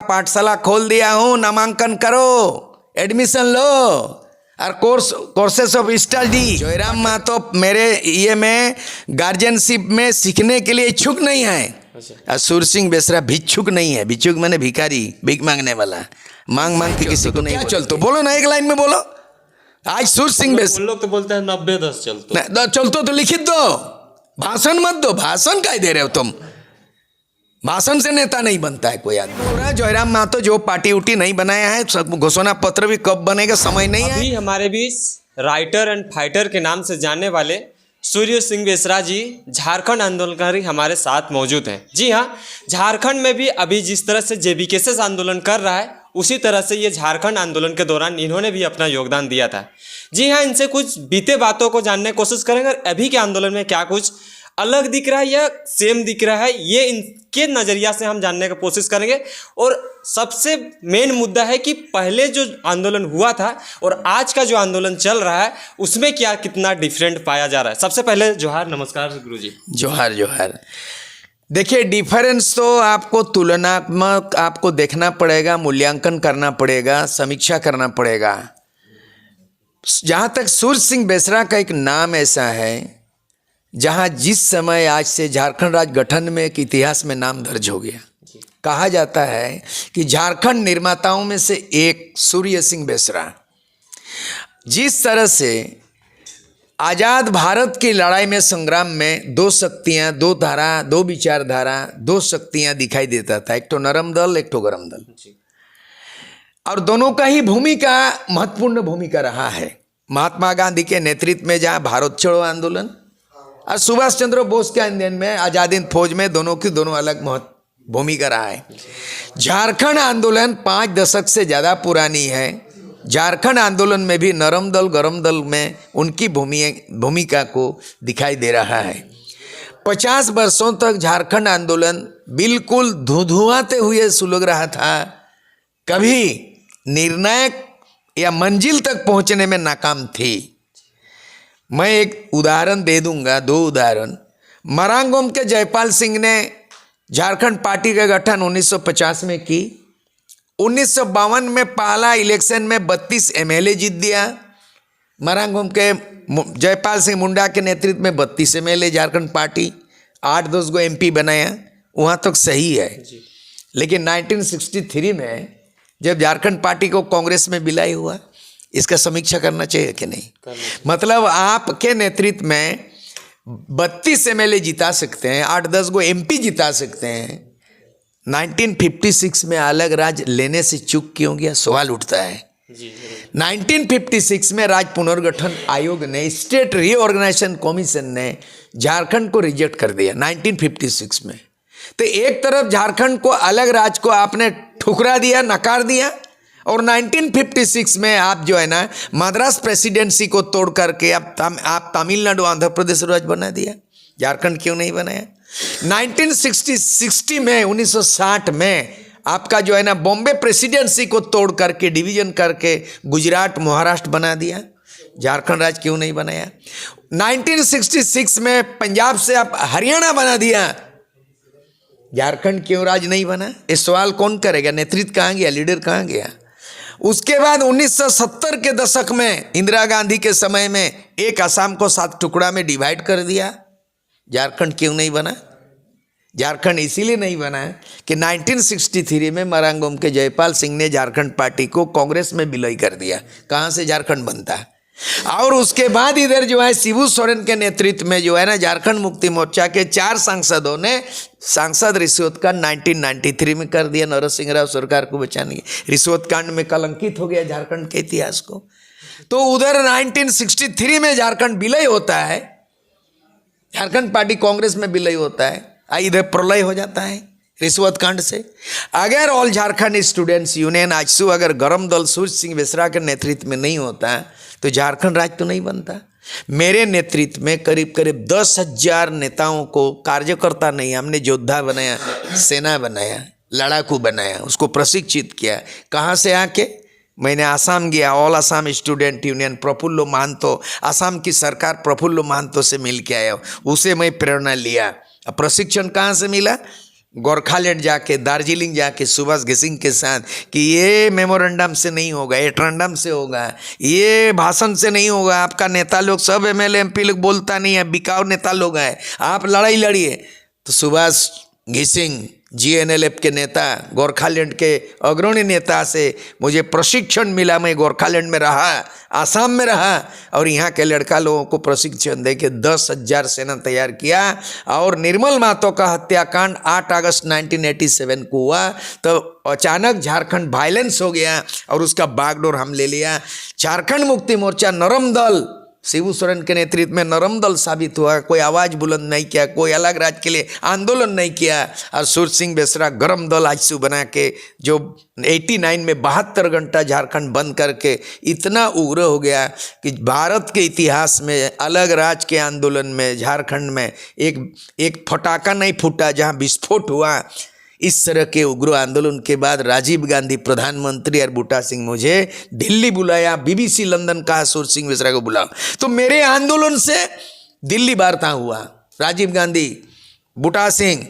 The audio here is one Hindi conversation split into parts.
पाठशाला खोल दिया हूँ, नामांकन करो, एडमिशन लो और courses of study. Jairam Mahato मेरे ये में गार्जियनशिप में सीखने के लिए इच्छुक नहीं है। और सूर सिंह बेसरा भिक्षुक नहीं है। भिक्षुक मैंने भिखारी, भीख मांगने वाला, मांग के किसी को नहीं। क्या चलतो बोलो ना, एक लाइन में बोलो। आज सूर सिंह बेसरा लोग तो बोलते हैं 90-10 चलतो। चलतो तो लिखित दो, भाषण मत दो। भाषण काय दे रहे हो तुम? भाषण से नेता नहीं बनता है कोई आदमी। जयराम महतो जो पार्टी उटी नहीं बनाया है, घोषणा पत्र भी कब बनेगा समझ नहीं है। अभी हमारे बीच राइटर एंड फाइटर के नाम से जानने वाले सूर्य सिंह बेसरा जी झारखंड आंदोलनकारी हमारे साथ मौजूद हैं। जी हाँ, झारखंड में भी अभी जिस तरह से जेबीकेएस आंदोलन कर रहा है, उसी तरह से ये झारखंड आंदोलन के दौरान इन्होंने भी अपना योगदान दिया था। जी हाँ, इनसे कुछ बीते बातों को जानने की कोशिश करेंगे और अभी के आंदोलन में क्या कुछ अलग दिख रहा है या सेम दिख रहा है, ये इनके नज़रिया से हम जानने की कोशिश करेंगे। और सबसे मेन मुद्दा है कि पहले जो आंदोलन हुआ था और आज का जो आंदोलन चल रहा है, उसमें क्या कितना डिफरेंट पाया जा रहा है। सबसे पहले जोहार, नमस्कार गुरुजी। जोहार जोहार। देखिए, डिफरेंस तो आपको तुलनात्मक आपको देखना पड़ेगा, मूल्यांकन करना पड़ेगा, समीक्षा करना पड़ेगा। जहाँ तक सूर सिंह बेसरा का एक नाम ऐसा है जहाँ जिस समय आज से झारखंड राज्य गठन में एक इतिहास में नाम दर्ज हो गया। कहा जाता है कि झारखंड निर्माताओं में से एक सूर्य सिंह बेसरा। जिस तरह से आज़ाद भारत की लड़ाई में, संग्राम में दो शक्तियाँ, दो धारा, दो विचारधारा, दो शक्तियाँ दिखाई देता था, एक तो नरम दल, एक तो गरम दल, और दोनों का ही भूमिका महत्वपूर्ण भूमिका रहा है। महात्मा गांधी के नेतृत्व में जहाँ भारत छोड़ो आंदोलन और सुभाष चंद्र बोस के अध्ययन में आज़ाद हिंद फौज में दोनों की दोनों अलग भूमिका रहा है। झारखंड आंदोलन 5 दशक से ज़्यादा पुरानी है। झारखंड आंदोलन में भी नरम दल गरम दल में उनकी भूमिका को दिखाई दे रहा है। 50 वर्षों तक झारखंड आंदोलन बिल्कुल धुआंते हुए सुलग रहा था, कभी निर्णायक या मंजिल तक पहुंचने में नाकाम थी। मैं एक उदाहरण दे दूंगा, 2 उदाहरण। मरांगोम के जयपाल सिंह ने झारखंड पार्टी का गठन 1950 में की। 1952 में पहला इलेक्शन में 32 एमएलए जीत दिया। मरांगोम के जयपाल सिंह मुंडा के नेतृत्व में 32 एमएलए झारखंड पार्टी, 8-10 गो एमपी बनाया। वहाँ तक सही है। लेकिन 1963 में जब झारखंड पार्टी को कांग्रेस में विलय हुआ, इसका समीक्षा करना चाहिए कि नहीं? मतलब आपके नेतृत्व में 32 एमएलए जिता सकते हैं, 8-10 गो एमपी जिता सकते हैं। 1956 में अलग राज्य लेने से चूक क्यों गया, सवाल उठता है। 1956 में राज्य पुनर्गठन आयोग ने, स्टेट रीऑर्गेनाइजेशन कमीशन ने झारखंड को रिजेक्ट कर दिया 1956 में। तो एक तरफ झारखंड को अलग राज्य को आपने ठुकरा दिया, नकार दिया, और 1956 में आप जो है ना मद्रास प्रेसिडेंसी को तोड़ करके आप तमिलनाडु आंध्र प्रदेश राज्य बना दिया। झारखंड क्यों नहीं बनाया? 1960 में 1960 में आपका जो है ना बॉम्बे प्रेसिडेंसी को तोड़ करके डिवीजन करके गुजरात महाराष्ट्र बना दिया। झारखंड राज्य क्यों नहीं बनाया? 1966 में पंजाब से आप हरियाणा बना दिया। झारखंड क्यों राज्य नहीं बना? ये सवाल कौन करेगा? नेतृत्व कहाँ गया? लीडर कहाँ गया? उसके बाद 1970 के दशक में इंदिरा गांधी के समय में एक असम को 7 टुकड़ा में डिवाइड कर दिया। झारखंड क्यों नहीं बना? झारखंड इसीलिए नहीं बना कि 1963 में मरांगोम के जयपाल सिंह ने झारखंड पार्टी को कांग्रेस में विलय कर दिया। कहाँ से झारखंड बनता है? और उसके बाद इधर जो है शिबू सोरेन के नेतृत्व में जो है ना झारखंड मुक्ति मोर्चा के 4 सांसदों ने सांसद रिश्वत कांड 1993 में कर दिया नरसिंह राव सरकार को बचाने के। रिश्वत कांड में कलंकित हो गया झारखंड के इतिहास को। तो उधर 1963 में झारखंड विलय होता है, झारखंड पार्टी कांग्रेस में विलय होता है, इधर प्रलय हो जाता है रिश्वत कांड से। अगर all Jharkhand students union AJSU अगर गरम दल सूर्य सिंह बेसरा के नेतृत्व में नहीं होता तो झारखंड राज्य तो नहीं बनता। मेरे नेतृत्व में करीब करीब 10,000 नेताओं को, कार्यकर्ता नहीं, हमने योद्धा बनाया, सेना बनाया, लड़ाकू बनाया, उसको प्रशिक्षित किया। कहाँ से आके? मैंने आसाम गया, all Assam student union Prafulla Mahanta, Assam की सरकार प्रफुल्ल महंतो से मिल के आया, उसे मैं प्रेरणा लिया। प्रशिक्षण कहाँ से मिला? गोरखालैंड जाके, दार्जिलिंग जाके सुभाष घिसिंग के साथ कि ये मेमोरेंडम से नहीं होगा, ये ट्रंडम से होगा, ये भाषण से नहीं होगा, आपका नेता लोग सब एमएलए एमपी लोग बोलता नहीं है, बिकाऊ नेता लोग हैं, आप लड़ाई लड़िए। तो सुभाष घिसिंग जीएनएलएफ के नेता, गोरखालैंड के अग्रणी नेता से मुझे प्रशिक्षण मिला। मैं गोरखालैंड में रहा, आसाम में रहा और यहाँ के लड़का लोगों को प्रशिक्षण दे के 10,000 सेना तैयार किया। और निर्मल महतो का हत्याकांड 8 अगस्त 1987 को हुआ। तो अचानक झारखंड वायलेंस हो गया और उसका बागडोर हम ले लिया। झारखंड मुक्ति मोर्चा नरम दल शिबू सोरेन के नेतृत्व में नरम दल साबित हुआ। कोई आवाज़ बुलंद नहीं किया, कोई अलग राज्य के लिए आंदोलन नहीं किया। और सूर्य सिंह बेसरा गरम दल आजसू बना के जो 89 में 72 घंटा झारखंड बंद करके इतना उग्र हो गया कि भारत के इतिहास में अलग राज्य के आंदोलन में झारखंड में एक फटाका नहीं फूटा जहां विस्फोट हुआ। इस तरह के उग्र आंदोलन के बाद राजीव गांधी प्रधानमंत्री और बूटा सिंह मुझे दिल्ली बुलाया। बीबीसी लंदन कहा सूर्य सिंह बेसरा को बुलाओ। तो मेरे आंदोलन से दिल्ली वार्ता हुआ, राजीव गांधी, बूटा सिंह,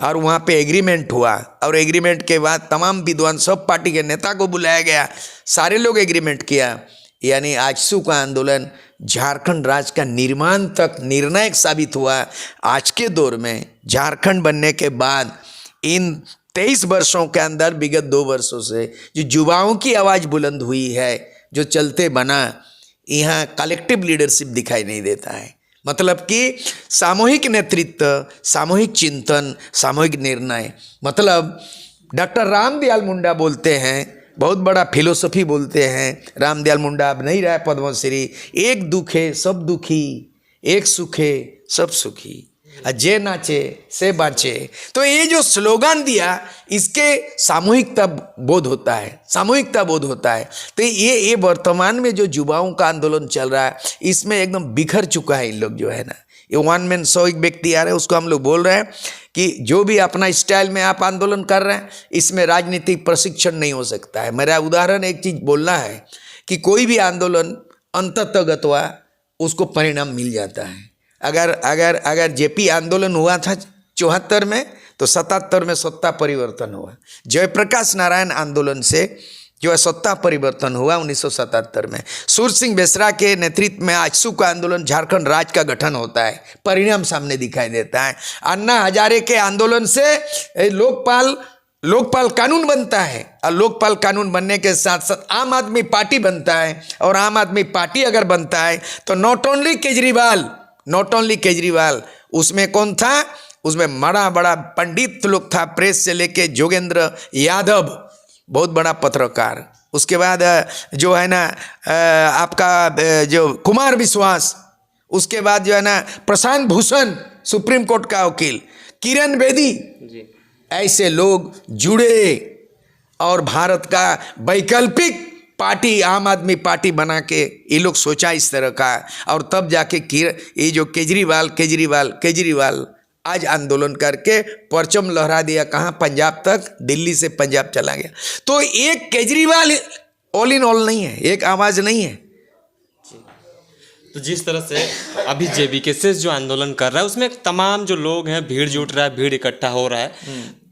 और वहाँ पे एग्रीमेंट हुआ। और एग्रीमेंट के बाद तमाम विद्वान सब पार्टी के नेता को बुलाया गया, सारे लोग एग्रीमेंट किया। यानी आजसू का आंदोलन झारखंड राज्य का निर्माण तक निर्णायक साबित हुआ। आज के दौर में झारखंड बनने के बाद इन 23 वर्षों के अंदर विगत 2 वर्षों से जो युवाओं की आवाज़ बुलंद हुई है, जो चलते बना, यहाँ कलेक्टिव लीडरशिप दिखाई नहीं देता है। मतलब कि सामूहिक नेतृत्व, सामूहिक चिंतन, सामूहिक निर्णय। मतलब डॉक्टर रामदयाल मुंडा बोलते हैं, बहुत बड़ा फिलोसफी बोलते हैं। रामदयाल मुंडा अब नहीं रहा पद्मश्री। एक दुखे सब दुखी, एक सुखे सब सुखी, जे नाचे से बाँचे। तो ये जो स्लोगन दिया, इसके सामूहिकता बोध होता है, सामूहिकता बोध होता है। तो ये वर्तमान में जो युवाओं का आंदोलन चल रहा है, इसमें एकदम बिखर चुका है इन लोग जो है ना। ये वन मैन शो एक व्यक्ति आ रहे हैं, उसको हम लोग बोल रहे हैं कि जो भी अपना स्टाइल में आप आंदोलन कर रहे हैं, इसमें राजनीतिक प्रशिक्षण नहीं हो सकता है। मेरा उदाहरण एक चीज़ बोलना है कि कोई भी आंदोलन अंततगतवा उसको परिणाम मिल जाता है। अगर जेपी आंदोलन हुआ था 74 में, तो 77 में सत्ता परिवर्तन हुआ। जयप्रकाश नारायण आंदोलन से जो है सत्ता परिवर्तन हुआ 1977 में। सूर्य सिंह बेसरा के नेतृत्व में आजसू का आंदोलन झारखंड राज्य का गठन होता है, परिणाम सामने दिखाई देता है। अन्ना हजारे के आंदोलन से लोकपाल कानून बनता है, और लोकपाल कानून बनने के साथ साथ आम आदमी पार्टी बनता है। और आम आदमी पार्टी अगर बनता है तो नॉट ओनली केजरीवाल, उसमें कौन था? उसमें बड़ा पंडित लोग था, प्रेस से लेके जोगेंद्र यादव, बहुत बड़ा पत्रकार। उसके बाद जो है ना आपका जो कुमार विश्वास, उसके बाद जो है ना प्रशांत भूषण, सुप्रीम कोर्ट का वकील, किरण बेदी, ऐसे लोग जुड़े और भारत का वैकल्पिक पार्टी आम आदमी पार्टी बना के ये लोग सोचा इस तरह का। और तब जाके ये जो केजरीवाल आज आंदोलन करके परचम लहरा दिया, कहाँ? पंजाब तक, दिल्ली से पंजाब चला गया। तो एक केजरीवाल ऑल इन ऑल नहीं है, एक आवाज़ नहीं है। तो जिस तरह से अभी जेबीके से जो आंदोलन कर रहा है, उसमें तमाम जो लोग हैं, भीड़ जुट रहा है, भीड़ इकट्ठा हो रहा है।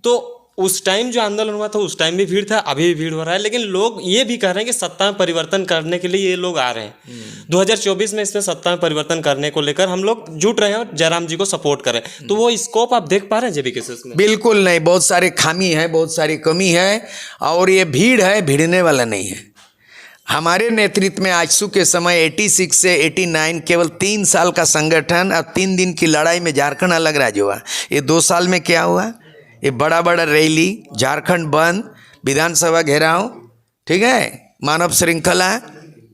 तो उस टाइम जो आंदोलन हुआ था, उस टाइम भी भीड़ था, अभी भी भीड़ हो रहा है। लेकिन लोग ये भी कह रहे हैं कि सत्ता में परिवर्तन करने के लिए ये लोग आ रहे हैं। 2024 में इसमें सत्ता में परिवर्तन करने को लेकर हम लोग जुट रहे हैं और जयराम जी को सपोर्ट करें। तो वो स्कोप आप देख पा रहे हैं जेबीके से उसमें? बिल्कुल नहीं, बहुत सारे खामी है, बहुत सारी कमी है। और ये भीड़ है, भिड़ने वाला नहीं है। हमारे नेतृत्व में आजसू के समय 86 से 89 केवल 3 साल का संगठन और 3 दिन की लड़ाई में झारखंड अलग राज्य हुआ। ये 2 साल में क्या हुआ? ये बड़ा रैली, झारखंड बंद, विधानसभा घेराव, ठीक है, मानव श्रृंखला,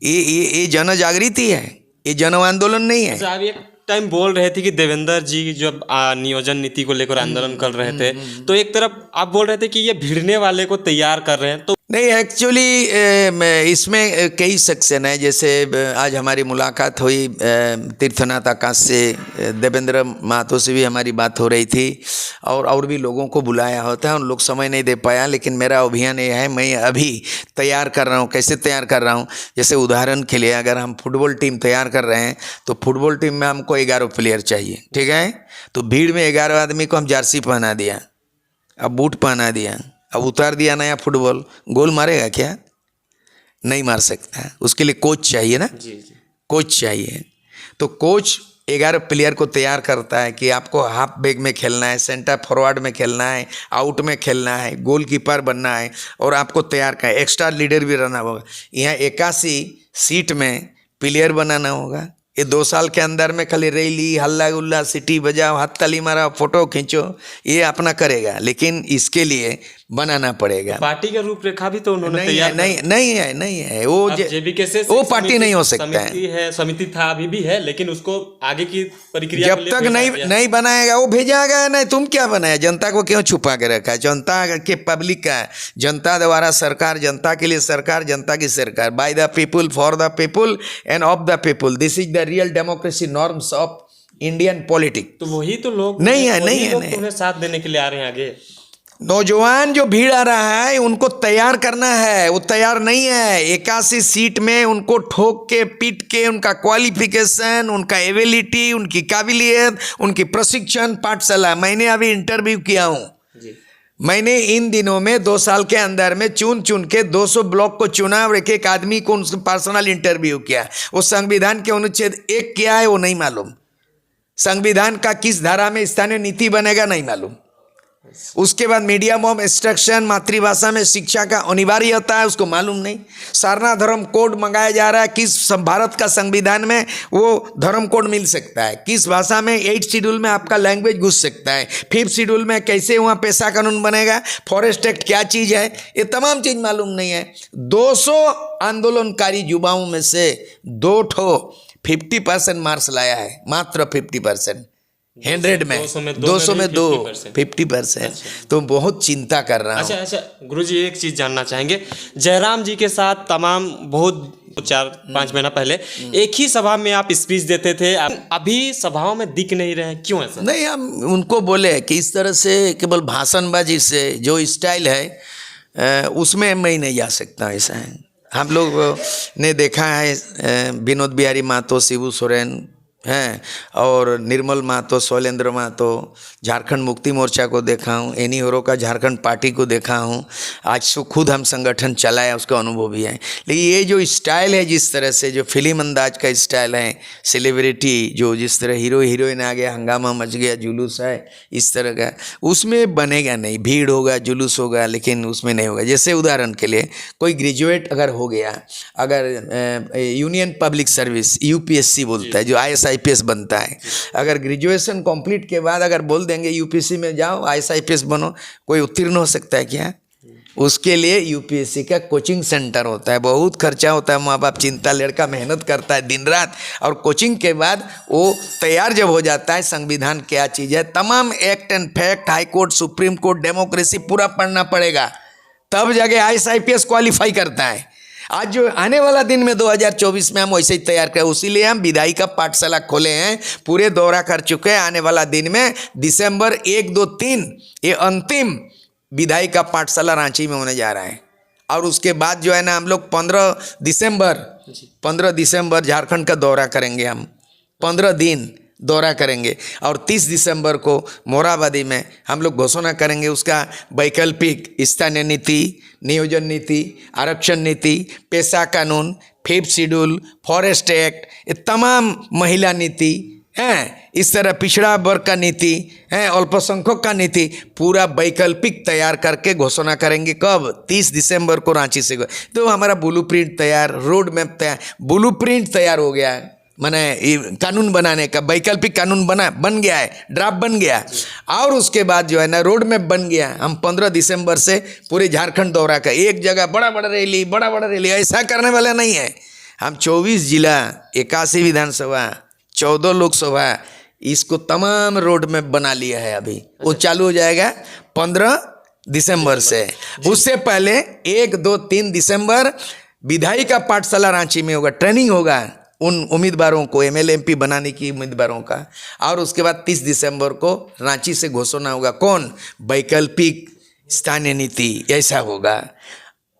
ये जन जागृति है, ये जन आंदोलन नहीं है। आप एक टाइम बोल रहे थे कि देवेंद्र जी जब नियोजन नीति को लेकर आंदोलन कर रहे थे, तो एक तरफ आप बोल रहे थे कि ये भिड़ने वाले को तैयार कर रहे हैं। तो नहीं, एक्चुअली इसमें कई सेक्शन है। जैसे आज हमारी मुलाकात हुई तीर्थनाथ आकाश से, देवेंद्र महतो से भी हमारी बात हो रही थी, और भी लोगों को बुलाया होता है, उन लोग समय नहीं दे पाया। लेकिन मेरा अभियान ये है, मैं अभी तैयार कर रहा हूँ। कैसे तैयार कर रहा हूँ? जैसे उदाहरण के लिए अगर हम फुटबॉल टीम तैयार कर रहे हैं, तो फुटबॉल टीम में हमको 11 प्लेयर चाहिए, ठीक है। तो भीड़ में 11 आदमी को हम जर्सी पहना दिया, अब बूट पहना दिया, अब उतार दिया नया फुटबॉल, गोल मारेगा क्या? नहीं मार सकता। उसके लिए कोच चाहिए ना, जी जी। कोच चाहिए। तो कोच 11 प्लेयर को तैयार करता है कि आपको हाफ बैक में खेलना है, सेंटर फॉरवर्ड में खेलना है, आउट में खेलना है, गोलकीपर बनना है, और आपको तैयार का एक्स्ट्रा लीडर भी रहना होगा। यहाँ 81 सीट में प्लेयर बनाना होगा। ये 2 साल के अंदर में खाली रैली, हल्ला गुल्ला, सीटी बजाओ, हाथ ताली मारा, फोटो खींचो, ये अपना करेगा, लेकिन इसके लिए बनाना पड़ेगा। पार्टी का रूपरेखा भी तो उन्होंने नहीं तैयार है, नहीं है वो जेबीके से वो पार्टी नहीं हो सकता है। समिति है, समिति था, अभी भी है, लेकिन उसको आगे की प्रक्रिया जब तक नहीं बनाएगा वो भेजाएगा नहीं। तुम क्या बनाया? जनता को क्यों छुपा के रखा है? जनता के पब्लिक का है, जनता द्वारा सरकार, जनता के लिए सरकार, जनता की सरकार, by the people, for the people end of the people. This is the real democracy norms of Indian politics. तो वही तो लोग नहीं है, वही नहीं है, लोग नहीं। तुम्हें साथ देने के लिए आ रहे हैं आगे। नौजवान जो भीड़ आ रहा है उनको तैयार करना है, वो तैयार नहीं है। 81 सीट में उनको ठोक के पीट के उनका क्वालिफिकेशन, उनका एबिलिटी, उनकी काबिलियत, उनकी प्रशिक्षण पाठशाला, मैंने अभी इंटरव्यू किया हूँ। जी। मैंने इन दिनों में 2 साल के अंदर में चुन चुन के 200 ब्लॉक को चुना और एक एक आदमी को उनसे पर्सनल इंटरव्यू किया। वो संविधान के अनुच्छेद 1 क्या है वो नहीं मालूम, संविधान का किस धारा में स्थानीय नीति बनेगा नहीं मालूम। उसके बाद मीडियम ऑफ इंस्ट्रक्शन, मातृभाषा में शिक्षा का अनिवार्य होता है, उसको मालूम नहीं। सारना धर्म कोड मंगाया जा रहा है, किस भारत का संविधान में वो धर्म कोड मिल सकता है? किस भाषा में 8 शेड्यूल में आपका लैंग्वेज घुस सकता है? 5th शेड्यूल में कैसे वहाँ पेशा कानून बनेगा? फॉरेस्ट एक्ट क्या चीज़ है? ये तमाम चीज़ मालूम नहीं है। 200 आंदोलनकारी युवाओं में से 2 ठो 50% मार्क्स लाया है, मात्र 50%। 100 में 200 में 2 50%। तो बहुत चिंता कर रहा हूँ। अच्छा गुरुजी, एक चीज जानना चाहेंगे। जयराम जी के साथ तमाम बहुत 4-5 महीना पहले एक ही सभा में आप स्पीच देते थे, अभी सभाओं में दिख नहीं रहे हैं, क्यों ऐसा? नहीं, हम उनको बोले कि इस तरह से केवल भाषणबाजी से जो स्टाइल है उसमें मैं नहीं जा सकता। ऐसा है, हम लोग ने देखा है विनोद बिहारी महतो, शिबू सोरेन हैं, और निर्मल महतो, शैलेंद्र महतो, झारखंड मुक्ति मोर्चा को देखा हूँ, एनी होरो का झारखंड पार्टी को देखा हूँ। आज तो खुद हम संगठन चलाया, उसका अनुभव भी है। लेकिन ये जो स्टाइल है, जिस तरह से जो फिल्म अंदाज का स्टाइल है, सेलिब्रिटी जो जिस तरह हीरो हीरोइन आ गया, हंगामा मच गया, जुलूस है इस तरह का, उसमें बनेगा नहीं। भीड़ होगा, जुलूस होगा, लेकिन उसमें नहीं होगा। जैसे उदाहरण के लिए कोई ग्रेजुएट अगर हो गया, अगर यूनियन पब्लिक सर्विस UPSC बोलता है, जो IAS-IPS बनता है, अगर ग्रेजुएशन कंप्लीट के बाद अगर बोल देंगे UPSC में जाओ, IAS-IPS बनो, कोई उत्तीर्ण हो सकता है क्या? उसके लिए UPSC का कोचिंग सेंटर होता है, बहुत खर्चा होता है, माँ बाप चिंता, लड़का मेहनत करता है दिन रात, और कोचिंग के बाद वो तैयार जब हो जाता है, संविधान क्या चीज़ है, तमाम act and fact, high court, supreme court, democracy पूरा पढ़ना पड़ेगा, तब जाके IAS-IPS क्वालिफाई करता है। आज जो आने वाला दिन में 2024 में हम वैसे ही तैयार करें, उसीलिए हम विधायी का पाठशाला खोले हैं, पूरे दौरा कर चुके हैं। आने वाला दिन में दिसंबर 1, 2, 3 ये अंतिम विधायी का पाठशाला रांची में होने जा रहा है। और उसके बाद जो है ना, हम लोग 15 दिसंबर झारखंड का दौरा करेंगे। हम 15 दिन दौरा करेंगे, और 30 दिसंबर को मोराबादी में हम लोग घोषणा करेंगे उसका वैकल्पिक स्थानीय नीति, नियोजन नीति, आरक्षण नीति, पेशा कानून, 5th शेड्यूल, फॉरेस्ट एक्ट, ये तमाम महिला नीति हैं, इस तरह पिछड़ा वर्ग का नीति है, अल्पसंख्यक का नीति, पूरा वैकल्पिक तैयार करके घोषणा करेंगे। कब? 30 दिसंबर को रांची से। तो हमारा ब्लूप्रिंट तैयार, रोड मैप तैयार, ब्लूप्रिंट तैयार हो गया है, माने कानून बनाने का वैकल्पिक कानून बन गया है, ड्राफ्ट बन गया, और उसके बाद जो है ना रोड मैप बन गया। हम 15 दिसंबर से पूरे झारखंड दौरा का, एक जगह बड़ा बड़ा रैली ऐसा करने वाला नहीं है। हम 24 जिला, 81 विधानसभा, 14 लोकसभा, इसको तमाम रोड मैप बना लिया है। अभी वो चालू हो जाएगा 15 दिसंबर से। उससे पहले 1, 2, 3 दिसंबर विधायी का पाठशाला रांची में होगा, ट्रेनिंग होगा उन उम्मीदवारों को, MLA MP बनाने की उम्मीदवारों का। और उसके बाद 30 दिसंबर को रांची से घोषणा होगा, कौन? वैकल्पिक स्थानीय नीति, ऐसा होगा।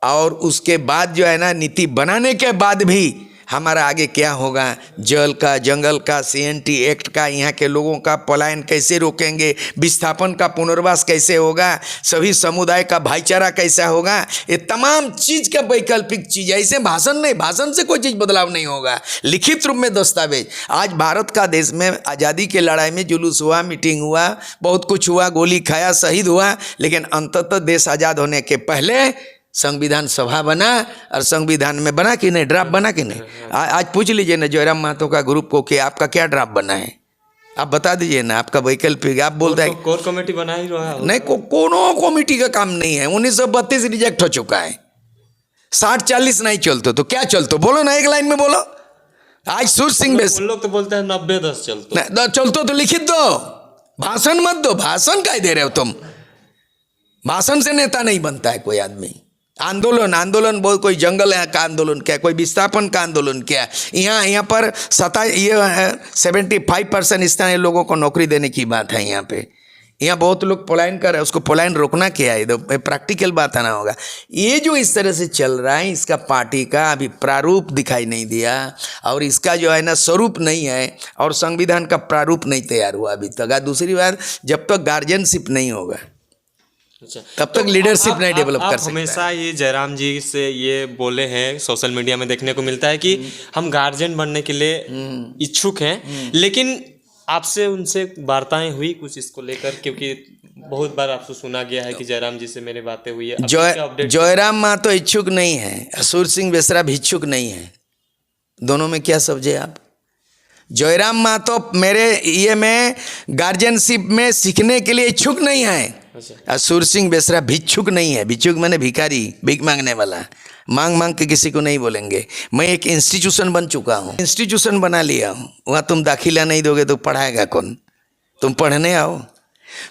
और उसके बाद जो है ना, नीति बनाने के बाद भी हमारा आगे क्या होगा, जल का, जंगल का, CNT एक्ट का, यहाँ के लोगों का पलायन कैसे रोकेंगे, विस्थापन का पुनर्वास कैसे होगा, सभी समुदाय का भाईचारा कैसा होगा, ये तमाम चीज़ का वैकल्पिक चीज़ है। ऐसे भाषण नहीं, भाषण से कोई चीज़ बदलाव नहीं होगा, लिखित रूप में दस्तावेज। आज भारत का देश में आज़ादी की लड़ाई में जुलूस हुआ, मीटिंग हुआ, बहुत कुछ हुआ, गोली खाया, शहीद हुआ, लेकिन अंततः देश आज़ाद होने के पहले संविधान सभा बना, और संविधान में बना कि नहीं, ड्राफ्ट बना कि नहीं। आज पूछ लीजिए ना जयराम महतो का ग्रुप को कि आपका क्या ड्राफ्ट बना है, आप बता दीजिए ना, आपका वैकल्पिक। आप बोलते हैं कोर कमेटी बना ही रहा है, नहीं, कोनो कमेटी का काम नहीं है। 1932 रिजेक्ट हो चुका है, 60-40 नहीं चलते तो क्या चलते, बोलो ना, एक लाइन में बोलो। आज सूर सिंह बेस उन लोग तो बोलते हैं 90-10 चलते, चलते तो लिखित दो, भाषण मत दो। भाषण क्या दे रहे हो तुम, भाषण से नेता नहीं बनता है कोई आदमी। आंदोलन बहुत, कोई जंगल का आंदोलन क्या, कोई विस्थापन का आंदोलन क्या। यहाँ पर 75% स्थानीय लोगों को नौकरी देने की बात है। यहाँ बहुत लोग पलायन कर रहे हैं, उसको पलायन रोकना क्या है, तो प्रैक्टिकल बात आना होगा। ये जो इस तरह से चल रहा है, इसका पार्टी का अभी प्रारूप दिखाई नहीं दिया, और इसका जो है ना स्वरूप नहीं है, और संविधान का प्रारूप नहीं तैयार हुआ अभी तक। दूसरी बात, जब तक गार्जियनशिप नहीं होगा तब तक लीडरशिप नहीं डेवलप कर सकता। हमेशा ये जयराम जी से ये बोले हैं, सोशल मीडिया में देखने को मिलता है कि हम गार्जियन बनने के लिए इच्छुक हैं, लेकिन आपसे उनसे वार्ताएं हुई कुछ इसको लेकर, क्योंकि बहुत बार आपसे सुना गया है कि जयराम जी से मेरी बातें हुई है। जयराम महतो इच्छुक नहीं है, सूर सिंह बेसरा भी इच्छुक नहीं है, दोनों में क्या समझे आप। जयराम महतो मेरे ये में गार्जियनशिप में सीखने के लिए इच्छुक नहीं है, और सूर सिंह बेसरा भिक्षुक नहीं है। भिक्षुक मैंने भिखारी, भीख मांगने वाला, मांग के किसी को नहीं बोलेंगे। मैं एक इंस्टीट्यूशन बन चुका हूँ, इंस्टीट्यूशन बना लिया हूँ। वहाँ तुम दाखिला नहीं दोगे तो पढ़ाएगा कौन, तुम पढ़ने आओ।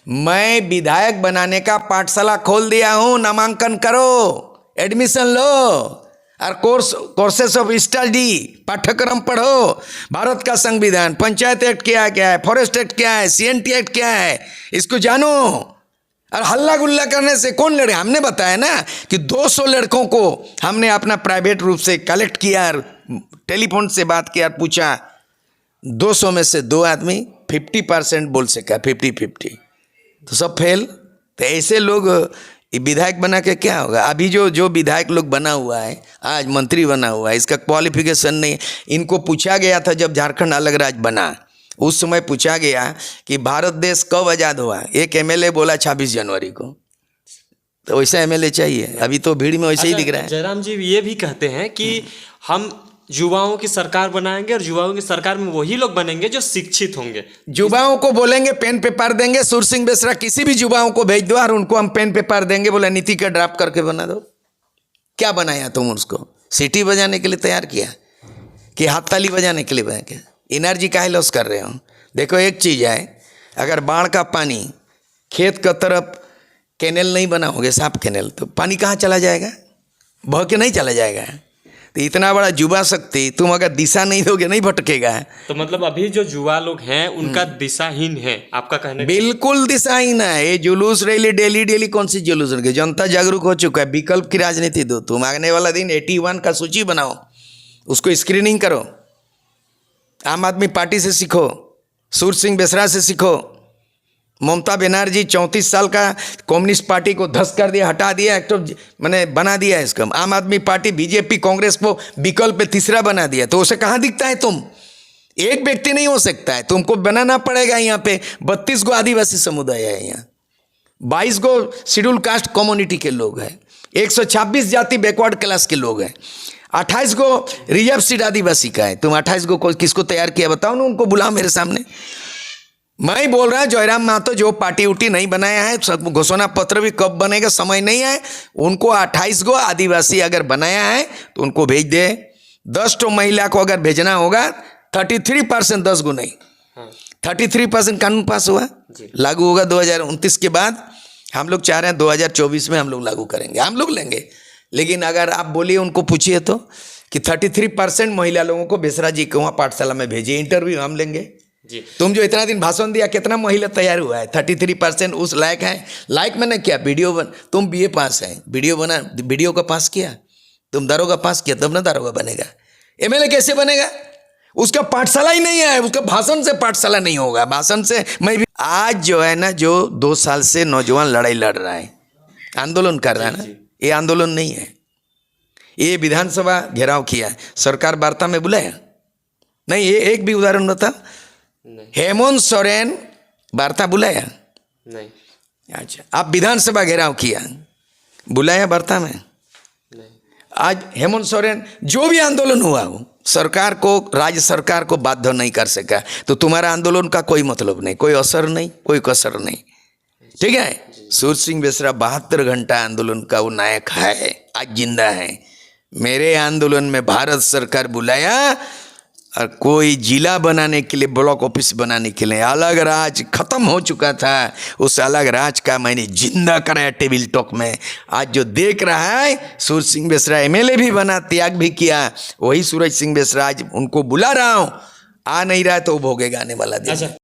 मैं विधायक बनाने का पाठशाला खोल दिया हूँ, नामांकन करो, एडमिशन लो, और कोर्सेस ऑफ स्टडी, पाठ्यक्रम पढ़ो। भारत का संविधान, पंचायत एक्ट क्या है, फॉरेस्ट एक्ट क्या है, CNT एक्ट क्या है, इसको जानो। और हल्ला गुल्ला करने से कौन लड़े, हमने बताया ना कि 200 लड़कों को हमने अपना प्राइवेट रूप से कलेक्ट किया, और टेलीफोन से बात किया, पूछा, 200 में से 2 आदमी 50% बोल सका, 50-50, तो सब फेल। तो ऐसे लोग विधायक बना के क्या होगा। अभी जो विधायक लोग बना हुआ है, आज मंत्री बना हुआ है, इसका क्वालिफिकेशन नहीं। इनको पूछा गया था जब झारखंड अलग राज्य बना, उस समय पूछा गया कि भारत देश कब आज़ाद हुआ, एक MLA बोला 26 जनवरी को। तो वैसा MLA चाहिए, अभी तो भीड़ में वैसे ही दिख रहा है। जयराम जी ये भी कहते हैं कि हम युवाओं की सरकार बनाएंगे, और युवाओं की सरकार में वही लोग बनेंगे जो शिक्षित होंगे। युवाओं को बोलेंगे पेन पेपर देंगे, सूर सिंह बेसरा किसी भी युवाओं को भेज दो और उनको हम पेन पेपर देंगे, बोला नीति का ड्राफ्ट करके बना दो। क्या बनाया तुम उसको, सीटी बजाने के लिए तैयार किया कि हाथ ताली बजाने के लिए बना के, एनर्जी काहे लॉस कर रहे हो। देखो एक चीज़ है, अगर बाढ़ का पानी खेत का तरफ कैनल नहीं बना होगा, साफ कैनल, तो पानी कहाँ चला जाएगा, बह के नहीं चला जाएगा। तो इतना बड़ा युवा शक्ति तुम अगर दिशा नहीं दोगे, नहीं भटकेगा। तो मतलब अभी जो युवा लोग हैं उनका दिशाहीन है, आपका कहना? बिल्कुल दिशाहीन है। ये जुलूस रैली डेली कौन सी जुलूस रही, जनता जागरूक हो चुका है। विकल्प की राजनीति दो तुम। आने वाला दिन 81 का सूची बनाओ, उसको स्क्रीनिंग करो, आम आदमी पार्टी से सीखो, सूर सिंह बेसरा से सीखो। ममता बनर्जी 34 साल का कम्युनिस्ट पार्टी को धस कर दिया, हटा दिया, एक तो मैंने बना दिया है इसका। आम आदमी पार्टी, बीजेपी, कांग्रेस को विकल्प पे तीसरा बना दिया। तो उसे कहाँ दिखता है तुम, एक व्यक्ति नहीं हो सकता है, तुमको बनाना पड़ेगा। यहाँ पे 32 गो आदिवासी समुदाय है, यहाँ 22 गो शेड्यूल कास्ट कम्युनिटी के लोग हैं, 126 जाति बैकवर्ड क्लास के लोग हैं, 28 गो रिजर्व सीट आदिवासी का है। तुम 28 गो किसको तैयार किया बताओ ना, उनको बुलाओ मेरे सामने। मैं ही बोल रहा हूँ, जयराम महतो जो पार्टी उटी नहीं बनाया है, सब घोषणा पत्र भी कब बनेगा समय नहीं है। उनको 28 गो आदिवासी अगर बनाया है तो उनको भेज दे। 10 तो महिला को अगर भेजना होगा, 33%, 10 गो नहीं, 33% कानून पास हुआ, लागू होगा 2029 के बाद। हम लोग चाह रहे हैं 2024 में हम लोग लागू करेंगे, हम लोग लेंगे। लेकिन अगर आप बोलिए, उनको पूछिए तो कि 33% महिला लोगों को बेसरा जी को वहाँ पाठशाला में भेजिए, इंटरव्यू हम लेंगे जी। तुम जो इतना दिन भाषण दिया, कितना महिला तैयार हुआ है? 33% उस लायक है। लायक मैंने क्या, वीडियो तुम BA पास है, वीडियो का पास किया, तुम दारोगा पास किया, तब ना दारोगा बनेगा। एमएलए कैसे बनेगा? उसका पाठशाला ही नहीं है, उसका भाषण से पाठशाला नहीं होगा। भाषण से मैं भी आज जो है ना, जो 2 साल से नौजवान लड़ाई लड़ रहा है, आंदोलन कर रहा है ना, ये आंदोलन नहीं है। ये विधानसभा घेराव किया, सरकार वार्ता में बुलाया नहीं। ये एक भी उदाहरण बता। हेमंत सोरेन वार्ता बुलाया नहीं। अच्छा, आप विधानसभा घेराव किया, बुलाया वार्ता में? नहीं। आज हेमंत सोरेन जो भी आंदोलन हुआ हो, सरकार को, राज्य सरकार को बाध्य नहीं कर सका, तो तुम्हारा आंदोलन का कोई मतलब नहीं, कोई असर नहीं, कोई कसर नहीं। ठीक है। सूर्य सिंह बेसरा 72 घंटा आंदोलन का वो नायक है, आज जिंदा है। मेरे आंदोलन में भारत सरकार बुलाया और कोई जिला बनाने के लिए, ब्लॉक ऑफिस बनाने के लिए, अलग राज खत्म हो चुका था, उस अलग राज का मैंने जिंदा कराया टेबल टॉक में। आज जो देख रहा है, सूरज सिंह बेसरा एमएलए भी बना, त्याग भी किया, वही सूरज सिंह बेसरा आज उनको बुला रहा हूँ, आ नहीं रहा है तो वो भोगेगा आने वाला दिन।